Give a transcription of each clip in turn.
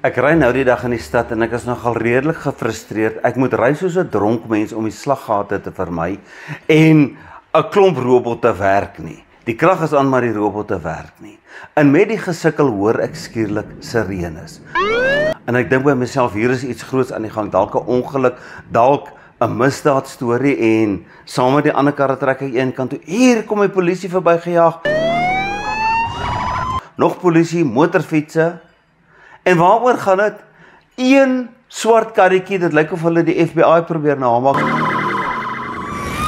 Ek ry nou die dag in die stad en ek is nogal redelik gefrustreerd. Ek moet ry soos 'n dronk mens om die slaggate te vermy en 'n klomp robotte werk nie. Die krag is aan, maar die robotte werk nie. En met die gesukkel hoor ek skielik sirenes. En ek dink by myself, hier is iets groots aan die gang, dalk 'n ongeluk, dalk 'n misdaadstorie en saam met die ander karre trek ek een kant toe. Hier kom die polisie verbygejaag. Nog polisie, motorfietsse. En waaroor gaan dit? Een swart karretjie, dit lyk of hulle die FBI probeer namaak.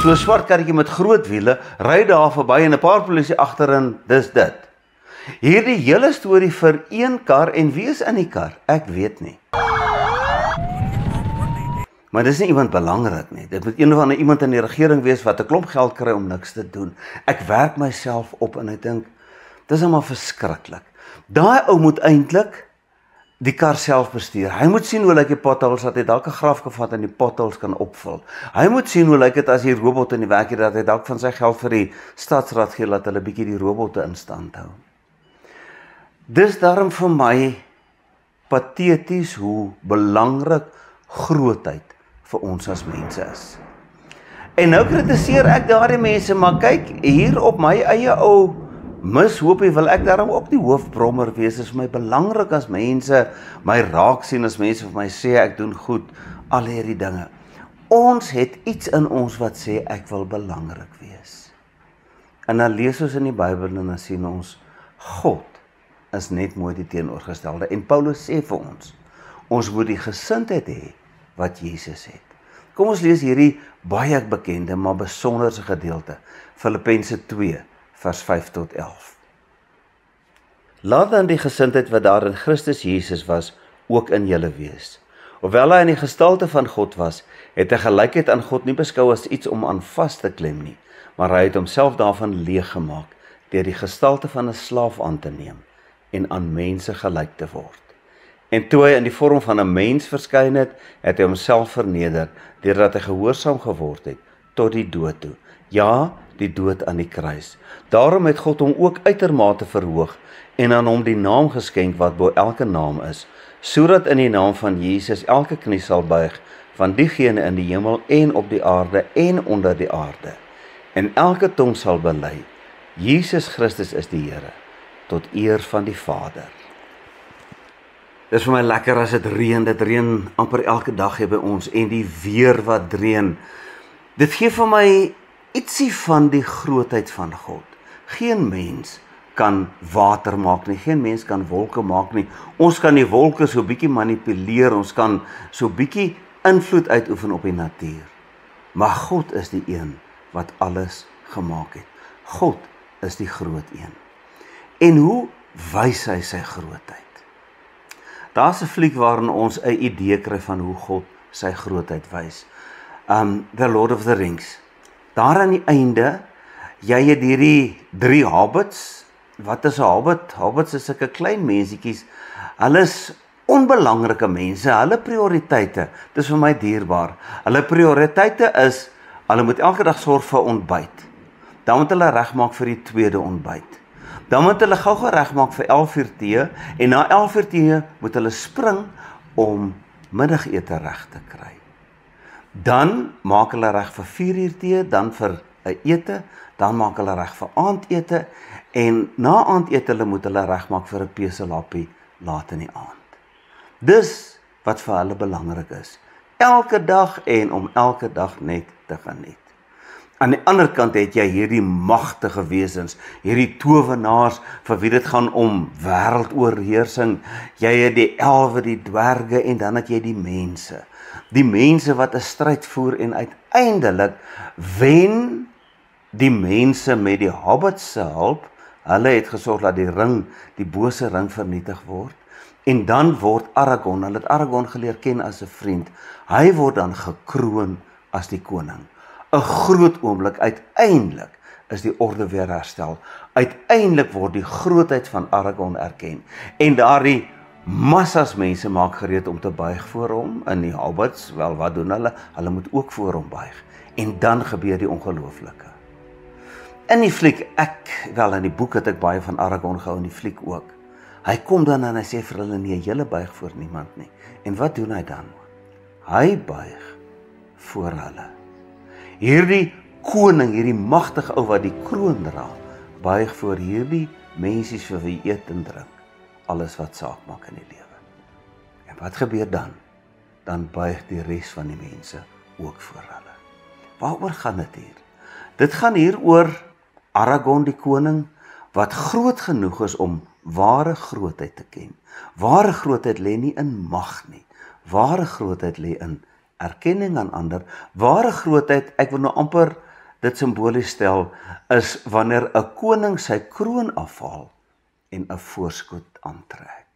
So 'n swart karretjie met groot wiele, ry daar verby en 'n paar polisie agterin, dis dit. Hierdie hele storie vir een kar en wie is in die kar? Ek weet nie. Maar dis nie iemand belangrik nie. Dit moet een of ander iemand in die regering wees wat 'n klomp geld kry om niks te doen. Ek werk myself op en ek dink, dis almal verskriklik. Daai ou moet eintlik die kar self bestuur. Hy moet sien hoe lyk die potholes, dat hy dalk 'n graf gevat en die potholes kan opvul. Hy moet sien hoe lyk dit as die robot in die werk het, dat hy dalk van sy geld vir die stadsraad gee, dat hulle bietjie die robotte in stand hou. Dis daarom vir my pateties hoe belangrik grootheid vir ons as mense is. En nou kritiseer ek daardie mense, maar kyk, hier op my eie ou mishoopie wil ek daarom ook die hoofbrommer wees. Dit is vir my belangrik as mense my raak sien, as mense vir my sê ek doen goed, al hierdie dinge. Ons het iets in ons wat sê ek wil belangrik wees. En dan lees ons in die Bybel en dan sien ons God is net mooi die teenoorgestelde. En Paulus sê vir ons moet die gesindheid hê wat Jesus het. Kom ons lees hierdie baie bekende, maar besonderse gedeelte. Filippense 2, vers 5 tot 11. Laat dan die gesindheid wat daar in Christus Jesus was, ook in julle wees. Hoewel hy in die gestalte van God was, het hy gelykheid aan God nie beskou as iets om aan vas te klem nie, maar hy het homself daarvan leeg gemaak, deur die gestalte van 'n slaaf aan te neem en aan mense gelyk te word. En toe hy in die vorm van 'n mens verskyn het, het hy homself verneder, deurdat hy gehoorsaam geword het tot die dood toe. Ja, die dood aan die kruis. Daarom het God hom ook uitermate verhoog en aan hom die naam geskenk wat bo elke naam is, sodat in die naam van Jesus elke knie sal buig, van diegene in die hemel en op die aarde en onder die aarde. En elke tong sal bely, Jesus Christus is die Here, tot eer van die Vader. Dis vir my lekker as dit reën amper elke dag hier by ons, en die weer wat reën. Dit gee vir my ietsie van die grootheid van God. Geen mens kan water maak nie, geen mens kan wolke maak nie. Ons kan die wolke so bietjie manipuleer, ons kan so bietjie invloed uitoefen op die natuur. Maar God is die een wat alles gemaak het. God is die groot een. En hoe wys hy sy grootheid? Daar's 'n fliek waarin ons 'n idee kry van hoe God sy grootheid wys. The Lord of the Rings. Daar aan die einde, jy het hierdie 3 hobbits. Wat is 'n hobbit? Hobbits is sulke klein mensietjies. Hulle is onbelangrike mense, hulle prioriteite, dis vir my dierbaar. Hulle prioriteite is, hulle moet elke dag sorg vir ontbyt. Dan moet hulle regmaak vir die tweede ontbyt. Dan moet hulle gou-gou regmaak vir 11:00 tee, en na 11:00 tee moet hulle spring om middagete reg te kry. Dan maak hulle reg vir 4:00 tee, dan vir 'n ete, dan maak hulle reg vir aandete, en na aandete moet hulle regmaak vir 'n peselappie laat in die aand. Dis wat vir hulle belangrik is. Elke dag en om elke dag net te geniet. Aan die ander kant het jy hierdie magtige wesens, hierdie towenaars vir wie dit gaan om wêreldoorheersing. Jy het die elwe, die dwerge, en dan het jy die mense. Die mense wat 'n stryd voer en uiteindelik wen die mense met die hobbits se hulp. Hulle het gesorg dat die ring, die bose ring vernietig word. En dan word Aragorn, hulle het Aragorn geleer ken as 'n vriend. Hy word dan gekroon as die koning. 'n Groot oomblik, uiteindelik is die orde weer herstel. Uiteindelik word die grootheid van Aragorn erken. En daardie massas mense maak gereed om te buig voor hom. In die hobbits, wel wat doen hulle? Hulle moet ook voor hom buig. En dan gebeur die ongelooflike. In die fliek, in die boek het ek baie van Aragorn gehou, in die fliek ook. Hy kom dan en hy sê vir hulle, nee, julle buig voor niemand nie. En wat doen hy dan? Hy buig voor hulle. Hierdie koning, hierdie magtige ou wat die kroon dra, buig voor hierdie mensies vir wie eet en drink, alles wat saak maak in die lewe. En wat gebeur dan? Dan buig die res van die mense ook voor hulle. Waaroor gaan dit hier? Dit gaan hier oor Aragorn die koning, wat groot genoeg is om ware grootheid te ken. Ware grootheid lê nie in mag nie. Ware grootheid lê in erkenning aan ander. Ware grootheid, ek wil nou amper dit simbolies stel, is wanneer 'n koning sy kroon afhaal en 'n voorskoot aantrek.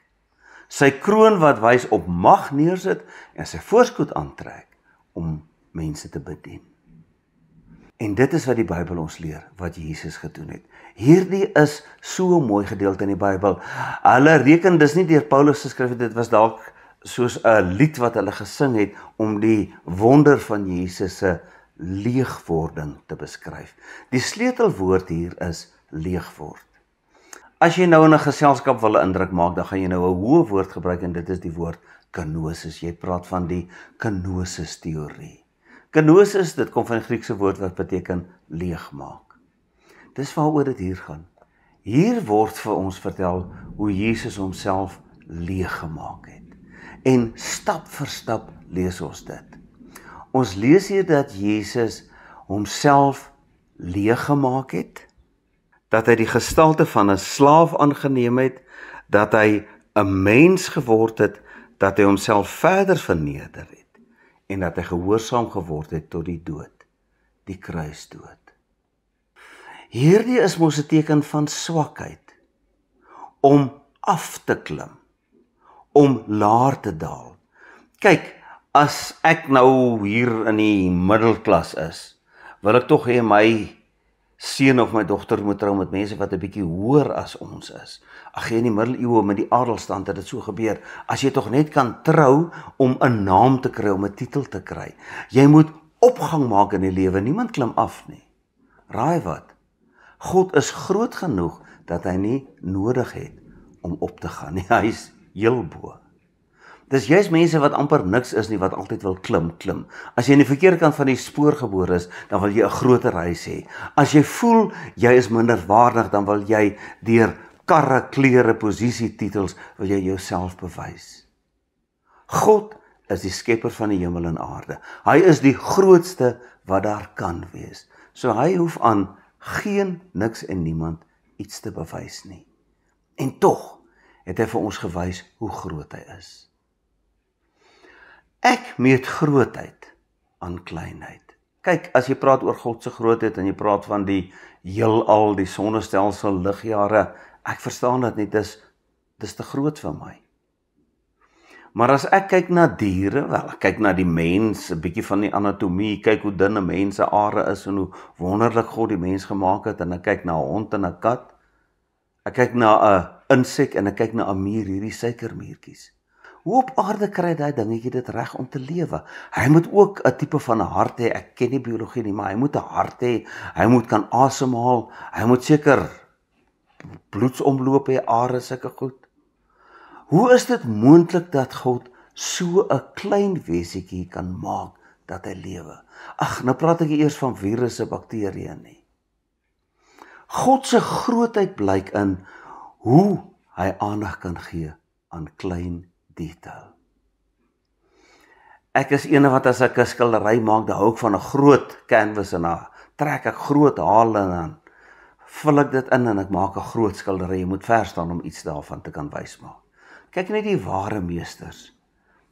Sy kroon wat wys op mag neersit en sy voorskoot aantrek om mense te bedien. En dit is wat die Bybel ons leer, wat Jesus gedoen het. Hierdie is so 'n mooi gedeelte in die Bybel. Hulle reken, dis nie deur Paulus geskryf, dit was dalk soos 'n lied wat hulle gesing het om die wonder van Jesus se leegwording te beskryf. Die sleutelwoord hier is leegword. As jy nou in 'n geselskap wil 'n indruk maak, dan gaan jy nou 'n hoë woord gebruik en dit is die woord kenosis. Jy praat van die kenosis teorie. Kenosis, dit kom van die Griekse woord wat beteken leegmaak. Dis waaroor dit hier gaan. Hier word vir ons vertel hoe Jesus homself leeggemaak het. En stap vir stap lees ons dit. Ons lees hier dat Jesus homself leeggemaak het, dat hy die gestalte van 'n slaaf aangeneem het, dat hy 'n mens geword het, dat hy homself verder verneder het, en dat hy gehoorsaam geword het tot die dood, die kruisdood. Hierdie is mos 'n teken van swakheid, om af te klim, om laer te daal. Kyk, as ek nou hier in die middelklas is, wil ek tog hê my seun of my dogter moet trou met mense wat 'n bietjie hoër as ons is. Ag, in die middeleeue met die adelstand het dit so gebeur. As jy tog net kan trou om 'n naam te kry, om 'n titel te kry. Jy moet opgang maak in die lewe, niemand klim af nie. Raai wat? God is groot genoeg dat hy nie nodig het om op te gaan nie. Hy is heel bo. Dis juist mense wat amper niks is nie, wat altyd wil klim. As jy in die verkeerde kant van die spoor gebore is, dan wil jy 'n groter huis hê. As jy voel jy is minderwaardig, dan wil jy deur karre, klere, posisie, titels, wil jy jouself bewys. God is die skepper van die hemel en aarde. Hy is die grootste wat daar kan wees. So hy hoef aan niks en niemand iets te bewys nie. En tog het hy vir ons gewys hoe groot hy is. Ek meet grootheid aan kleinheid. Kyk, as jy praat oor God se grootheid en jy praat van die heelal, die sonnestelsel, ligjare, ek verstaan dit nie, dis te groot vir my. Maar as ek kyk na diere, ek kyk na die mens, 'n bietjie van die anatomie, kyk hoe dun 'n mens se are is en hoe wonderlik God die mens gemaak het, en ek kyk na 'n hond en 'n kat, ek kyk na 'n insek en ek kyk na 'n muur, hierdie suikermuurtjies. Hoe op aarde kry daai dingetjie dit reg om te lewe? Hy moet ook 'n tipe van 'n hart hê. Ek ken nie biologie nie, maar hy moet 'n hart hê. Hy moet kan asemhaal. Hy moet seker bloedsomloop hê, are, sulke goed. Hoe is dit moontlik dat God so 'n klein wesietjie kan maak dat hy lewe? Ag, nou praat ek eers van virusse, bakterieë nie. God se grootheid blyk in hoe hy aandag kan gee aan klein detail. Ek is ene wat as ek 'n skildery maak, dan hou ek van 'n groot canvas en dan trek ek groot hale en dan vul ek dit in en ek maak 'n groot skildery. Jy moet ver staan om iets daarvan te kan wys maak. Kyk net die ware meesters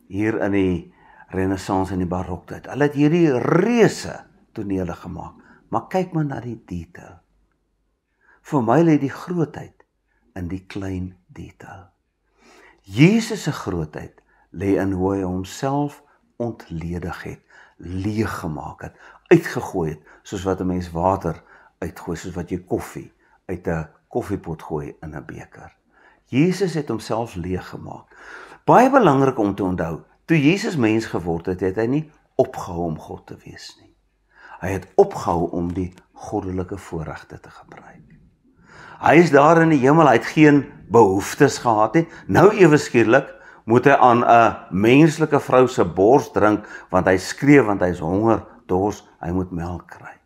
hier in die Renaissance en die Baroktyd. Hulle het hierdie reuse tonele gemaak, maar kyk maar na die detail. Vir my lê die grootheid in die klein detail. Jesus se grootheid lê in hoe hy homself ontledig het, leeg gemaak het, uitgegooi het, soos wat 'n mens water uitgooi, soos wat jy koffie uit 'n koffiepot gooi in 'n beker. Jesus het homself leeg gemaak. Baie belangrik om te onthou, toe Jesus mens geword het, het hy nie opgehou om God te wees nie. Hy het opgehou om die goddelike voorregte te gebruik. Hy is daar in die hemel, hy het geen behoeftes gehad nie. Nou ewe skielik moet hy aan 'n menslike vrou se bors drink, want hy skree, want hy is honger, dors, hy moet melk kry.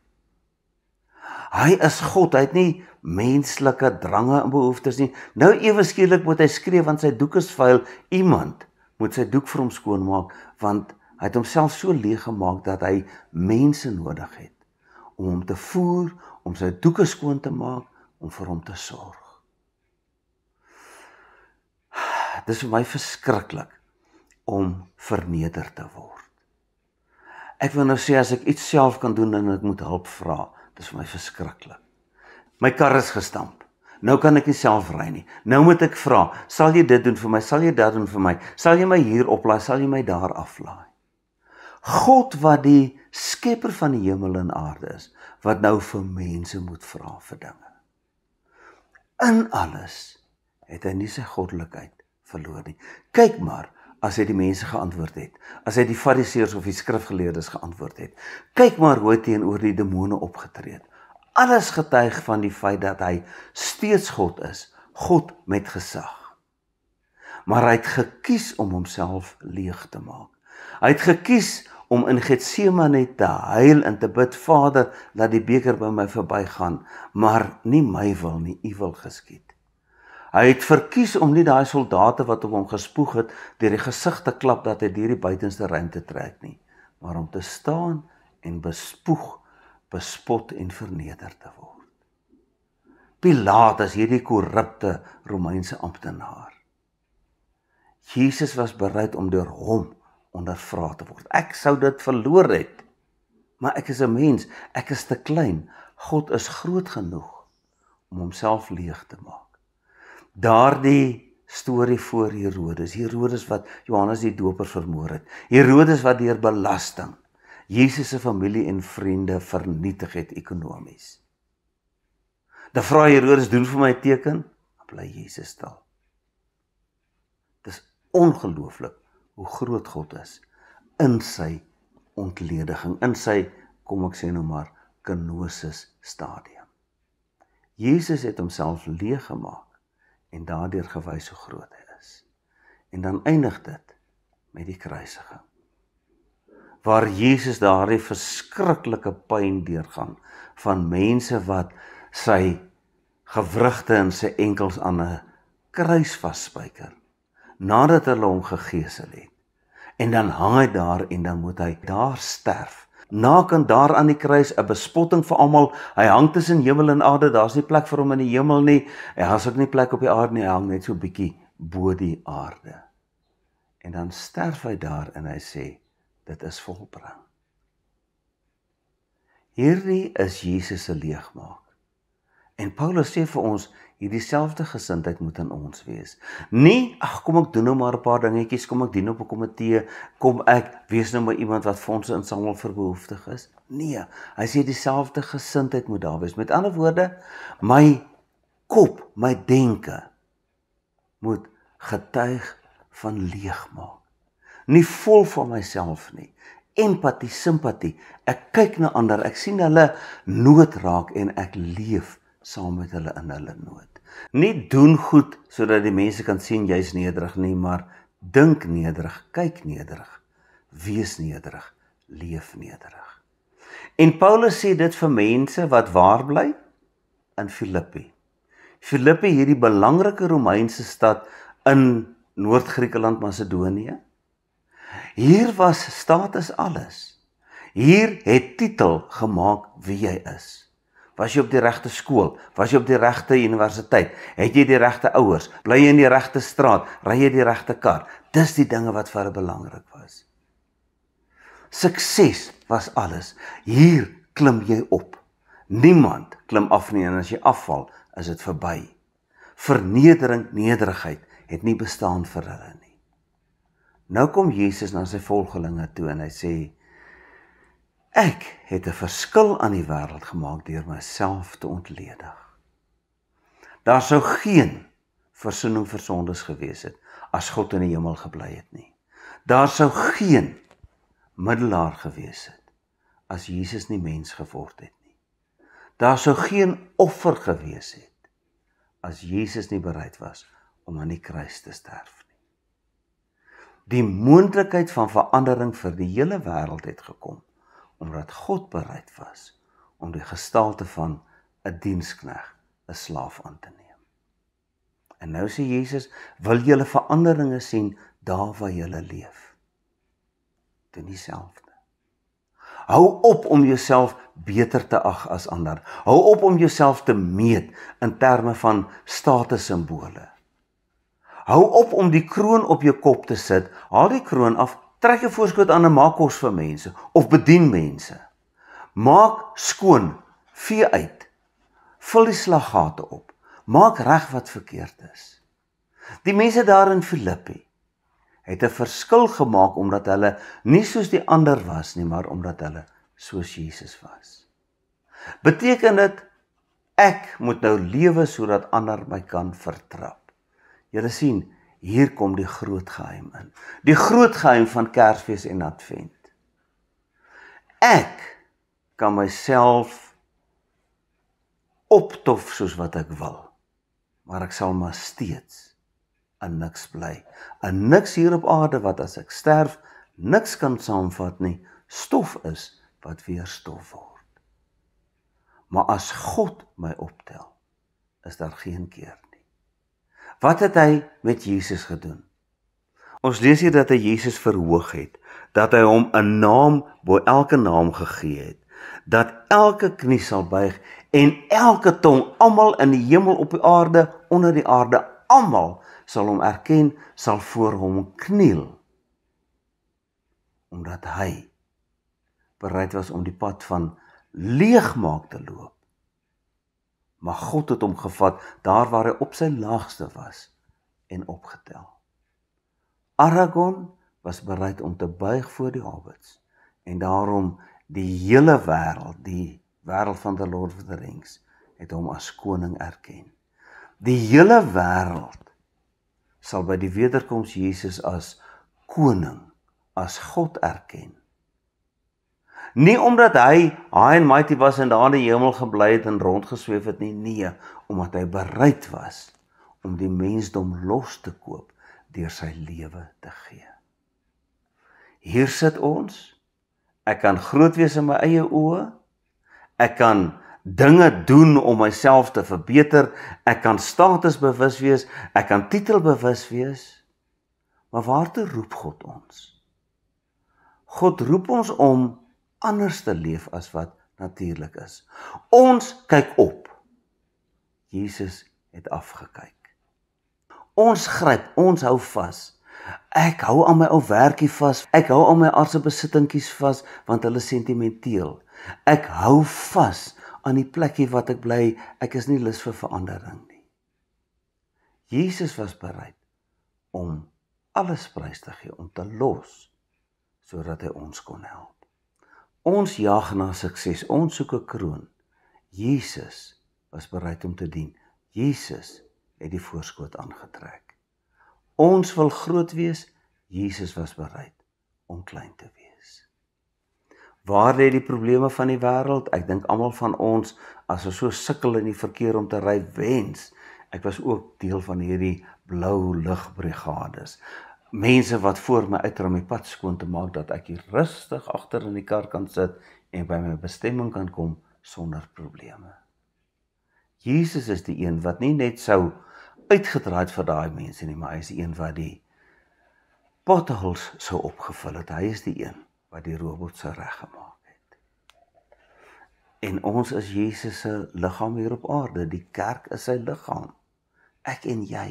Hy is God, hy het nie menslike drange en behoeftes nie. Nou ewe skielik moet hy skree, want sy doek is vuil. Iemand moet sy doek vir hom skoonmaak, want hy het homself so leeg gemaak dat hy mense nodig het om hom te voer, om sy doeke skoon te maak, om vir hom te sorg. Dit is vir my verskriklik om verneder te word. Ek wil nou sê, as ek iets self kan doen en ek moet hulp vra, dit is vir my verskriklik. My kar is gestamp. Nou kan ek nie self ry nie. Nou moet ek vra, sal jy dit doen vir my? Sal jy dat doen vir my? Sal jy my hier oplaai? Sal jy my daar aflaai? God wat die skepper van die hemel en aarde is, wat nou vir mense moet vra vir dinge. In alles het hy nie sy goddelikheid verloor nie. Kyk maar, as hy die mense geantwoord het, as hy die fariseërs of die skrifgeleerdes geantwoord het. Kyk maar hoe hy teenoor die demone opgetree het. Alles getuig van die feit dat hy steeds God is, God met gesag. Maar hy het gekies om homself leeg te maak. Hy het gekies om in Getsemane te huil en te bid, Vader, laat die beker by my verbygaan, maar nie my wil nie, u wil geskied. Hy het verkies om nie daai soldate wat op hom gespoeg het, deur die gesig te klap dat hy deur die buitenste ruimte trek nie, maar om te staan en bespoeg, bespot en verneder te word. Pilatus, hierdie korrupte Romeinse amptenaar. Jesus was bereid om deur hom ondervra te word. Ek sou dit verloor het, maar ek is 'n mens, ek is te klein. God is groot genoeg om homself leeg te maak. Daardie storie voor Herodes wat Johannes die Doper vermoor het, Herodes wat deur belasting Jesus se familie en vriende vernietig het ekonomies. Dan vra Herodes, doen vir my 'n teken, dan bly Jesus stil. Dis ongelooflik hoe groot God is in sy ontlediging, in sy, kom ek sê nou maar, kenosis stadium. Jesus het homself leeg gemaak en daardeur gewys hoe groot hy is. En dan eindig dit met die kruisiging, waar Jesus daardie verskriklike pyn deurgaan van mense wat sy gewrigte en sy enkels aan 'n kruis vasspyker, nadat hulle hom gegesel het. En dan hang hy daar en dan moet hy daar sterf. Nakend daar aan die kruis, 'n bespotting vir almal. Hy hang tussen hemel en aarde, daar's nie plek vir hom in die hemel nie. Daar's ook nie plek op die aarde nie, hy hang net so bietjie bo die aarde. En dan sterf hy daar en hy sê, dit is volbring. Hierdie is Jesus se leegmaak. En Paulus sê vir ons, hierdie selfde gesindheid moet in ons wees. Nie, kom ek doen nou maar 'n paar dingetjies, kom ek dien op 'n komitee, kom ek wees nou maar iemand wat fondse insamel vir behoeftig is. Nee, hy sê dieselfde gesindheid moet daar wees. Met ander woorde, my kop, my denke moet getuig van leegmaak. Nie vol van myself nie. Empatie, simpatie. Ek kyk na ander, ek sien hulle nood raak en ek leef saam met hulle in hulle nood. Nie doen goed sodat die mense kan sien jy's nederig nie, maar dink nederig, kyk nederig, wees nederig, leef nederig. En Paulus sê dit vir mense wat waar bly in Filippi. Filippi, hierdie belangrike Romeinse stad in Noord-Griekeland, Macedonië. Hier was status alles. Hier het titel gemaak wie jy is. Was jy op die regte skool? Was jy op die regte universiteit? Het jy die regte ouers? Bly jy in die regte straat? Ry jy die regte kar? Dis die dinge wat vir hulle belangrik was. Sukses was alles. Hier klim jy op. Niemand klim af nie, en as jy afval, is dit verby. Vernedering, nederigheid het nie bestaan vir hulle nie. Nou kom Jesus na sy volgelinge toe en hy sê, ek het 'n verskil aan die wêreld gemaak deur myself te ontledig. Daar sou geen versoening vir sondes gewees het as God in die hemel gebly het nie. Daar sou geen middelaar gewees het as Jesus nie mens geword het nie. Daar sou geen offer gewees het as Jesus nie bereid was om aan die kruis te sterf nie. Die moontlikheid van verandering vir die hele wêreld het gekom, omdat God bereid was om die gestalte van 'n dienskneg, 'n slaaf aan te neem. En nou sê Jesus, wil julle veranderinge sien daar waar julle leef? Doen dieselfde. Hou op om jouself beter te ag as ander. Hou op om jouself te meet in terme van statussimbole. Hou op om die kroon op jou kop te sit, haal die kroon af, trek jou voorskoot aan en maak kos vir mense, of bedien mense. Maak skoon, vee uit, vul die slaggate op, maak reg wat verkeerd is. Die mense daar in Filippi het 'n verskil gemaak omdat hulle nie soos die ander was nie, maar omdat hulle soos Jesus was. Beteken dit, ek moet nou lewe sodat ander my kan vertrap? Julle sien, hier kom die groot geheim in. Die groot geheim van Kersfees en Advent. Ek kan myself optof soos wat ek wil, maar ek sal maar steeds in niks bly. In niks hier op aarde wat as ek sterf, niks kan saamvat nie, stof is wat weer stof word. Maar as God my optel, is daar geen keer nie. Wat het hy met Jesus gedoen? Ons lees hier dat hy Jesus verhoog het, dat hy hom 'n naam bo elke naam gegee het, dat elke knie sal buig en elke tong, almal in die hemel, op die aarde, onder die aarde, almal sal hom erken, sal voor hom kniel, omdat hy bereid was om die pad van leegmaak te loop. Maar God het hom gevat daar waar hy op sy laagste was en opgetel. Aragorn was bereid om te buig voor die hobbits en daarom die hele wêreld, die wêreld van the Lord of the Rings, het hom as koning erken. Die hele wêreld sal by die wederkoms Jesus as koning, as God erken. Nie omdat hy high and mighty was en daar in die hemel gebly het en rondgesweef het nie, nee, omdat hy bereid was om die mensdom los te koop deur sy lewe te gee. Hier sit ons, ek kan groot wees in my eie oë, ek kan dinge doen om myself te verbeter, ek kan statusbewus wees, ek kan titelbewus wees, maar waartoe roep God ons? God roep ons om anders te leef as wat natuurlik is. Ons kyk op. Jesus het afgekyk. Ons gryp, ons hou vas. Ek hou aan my ou werkie vas, ek hou aan my aardse besittingkies vas, want hulle is sentimenteel. Ek hou vas aan die plekkie wat ek bly, ek is nie lus vir verandering nie. Jesus was bereid om alles prys te gee, om te los, sodat hy ons kon help. Ons jag na sukses, ons soek 'n kroon. Jesus was bereid om te dien. Jesus het die voorskot aangetrek. Ons wil groot wees, Jesus was bereid om klein te wees. Waar lê die probleme van die wêreld? Ek dink almal van ons, as ons so sukkel in die verkeer om te ry, wens. Ek was ook deel van hierdie blou ligbrigades. Mense wat voor my uitry om die pad skoon te maak, dat ek hier rustig agter in die kar kan sit en by my bestemming kan kom sonder probleme. Jesus is die een wat nie net sou uitgedraai het vir daai mense nie, maar hy is die een wat die potholes sou opgevul het. Hy is die een wat die robot sou reggemaak het. En ons is Jesus se liggaam hier op aarde. Die kerk is sy liggaam. Ek en jy.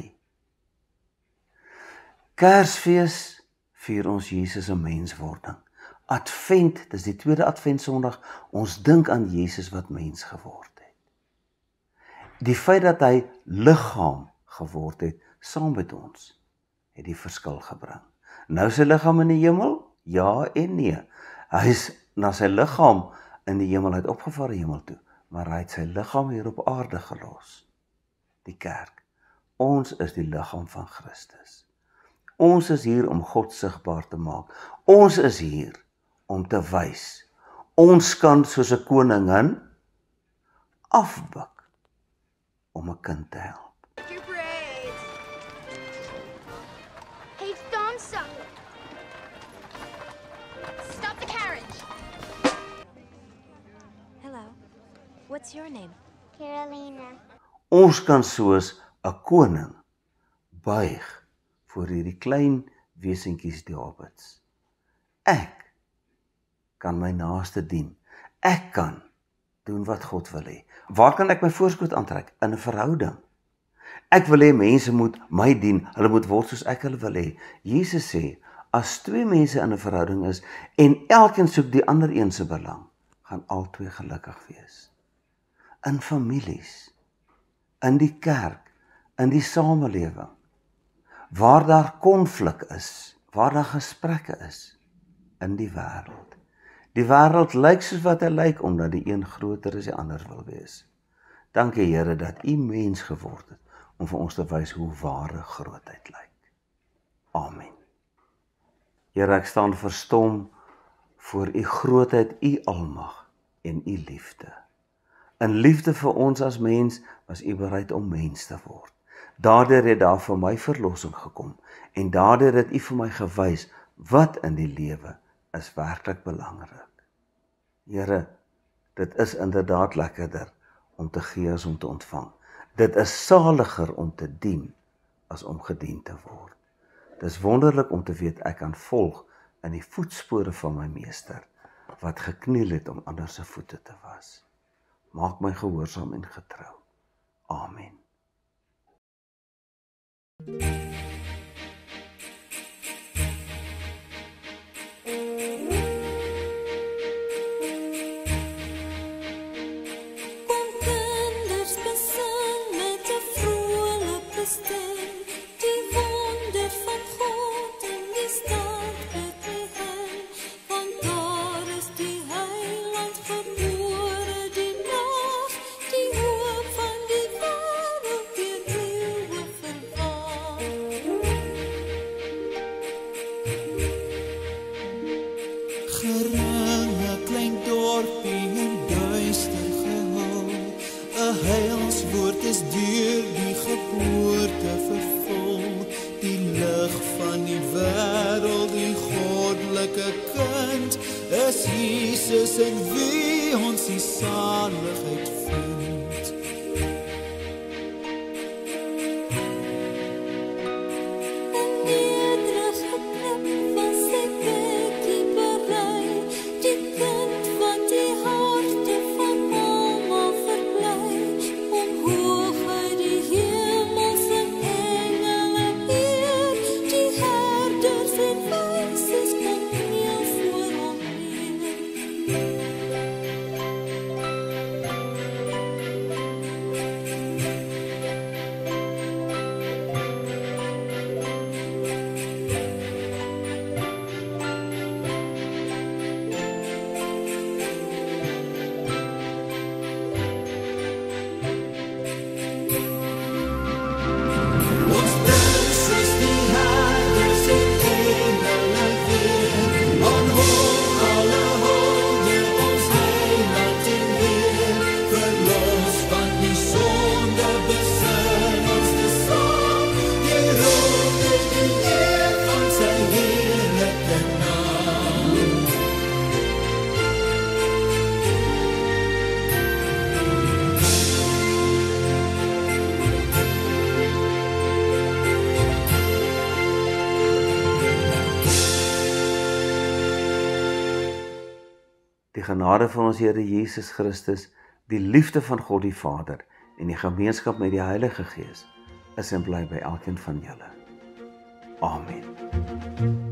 Kersfees vier ons Jesus se menswording. Advent, dis die tweede Adventsondag, ons dink aan Jesus wat mens geword het. Die feit dat hy liggaam geword het, saam met ons, het die verskil gebring. Nou sy liggaam in die hemel? Ja en nee. Hy is na sy liggaam in die hemel uit opgevaar hemel toe, maar hy het sy liggaam hier op aarde gelos. Die kerk. Ons is die liggaam van Christus. Ons is hier om God sigbaar te maak. Ons is hier om te wys. Ons kan soos 'n koningin afbuk om 'n kind te help. some. Stop the carriage. Hello. What's your name? Carolina. Ons kan soos 'n koning buig voor hierdie klein wesentjies die hobbits. Ek kan my naaste dien. Ek kan doen wat God wil hê. Waar kan ek my voorskoot aantrek? In 'n verhouding. Ek wil hê mense moet my dien, hulle moet word soos ek hulle wil hê. Jesus sê, as twee mense in 'n verhouding is en elkeen soek die ander een se belang, gaan albei gelukkig wees. In families, in die kerk, in die samelewing, waar daar konflik is, waar daar gesprekke is, in die wêreld. Die wêreld lyk soos wat hy lyk, omdat die een groter as die ander wil wees. Dankie Here dat U mens geword het, om vir ons te wys hoe ware grootheid lyk. Amen. Here, ek staan verstom voor U grootheid, U almag en U liefde. In liefde vir ons as mens, was U bereid om mens te word. Daardeur het daar vir my verlossing gekom, en daardeur het U vir my gewys, wat in die lewe is werklik belangrik. Here, dit is inderdaad lekkerder om te gee as om te ontvang. Dit is saliger om te dien as om gedien te word. Dit is wonderlik om te weet ek kan volg in die voetspore van my meester, wat gekniel het om ander se voete te was. Maak my gehoorsaam en getrou. Amen. Geringe klein dorpie en duister gehul, 'n heilswoord is deur die geboorte vervul, die lig van die wêreld, die goddelike kind, is Jesus in wie ons die saligheid vind. Die genade van ons Here Jesus Christus, die liefde van God die Vader en die gemeenskap met die Heilige Gees is en bly by elkeen van julle. Amen.